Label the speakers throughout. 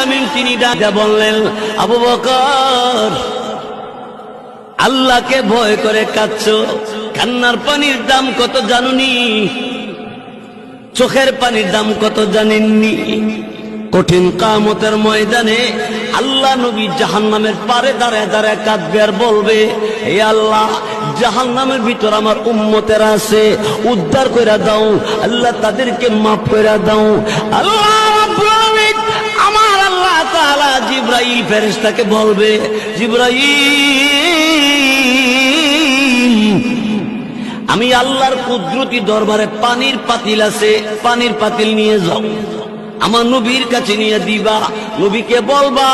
Speaker 1: আলামিন তিনি ডাকে বললেন, আবু বকর, আল্লাহকে ভয় করে কাঁদছো, কান্নার পানির দাম কত জানুনি? চোখের পানির দাম কত জানেননি? কঠিন কিয়ামতের ময়দানে আল্লাহ নবী জাহান্নামের পারে দাঁড়ায় দাঁড়ায় কাঁদবে আর বলবে, হে আল্লাহ, জাহান্নামের ভিতর আমার উম্মতেরা আছে, উদ্ধার কইরা দাও আল্লাহ, তাদেরকে মাফ কইরা দাও। আল্লাহ রাব্বুল আলামিন, আমার আল্লাহ তাআলা জিবরাইল ফেরেশতাকে বলবে, জিবরাইল, আমি আল্লাহর কুদরতি দরবারে পানির পাতিল আছে, পানির পাতিল নিয়ে যাও, আমার নবীর কাছে নিয়ে দিবা, নবীকে বলবা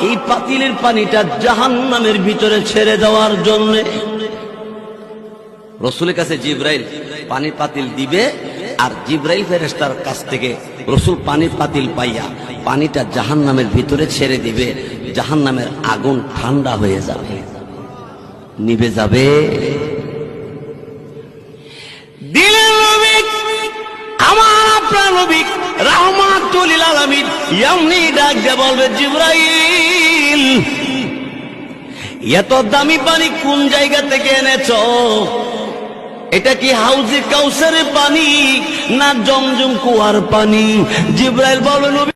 Speaker 1: এই পাতিলের পানিটা জাহান্নামের ভিতরে ছেড়ে দেওয়ার জন্য। রসুলের কাছে জিবরাইল পানির পাতিল দিবে, আর জিবরাইল ফেরেশতার কাছ থেকে রসুল পানির পাতিল পাইয়া পানিটা জাহান্নামের ভিতরে ছেড়ে দিবে। জাহান্নামের আগুন ঠান্ডা হয়ে যাবে, নিভে যাবে। দিলের নবী, আমার আপনার নবী রাহমাতুল লিল আলামিন এমনি ডাক দিয়ে বলবে, জিবরাইল, এত দামি পানি কোন জায়গা থেকে এনেছো? এটা কি হাউজে কাউসারের পানি না জমজম কুয়ার পানি? জিবরাইল বলবে, নবী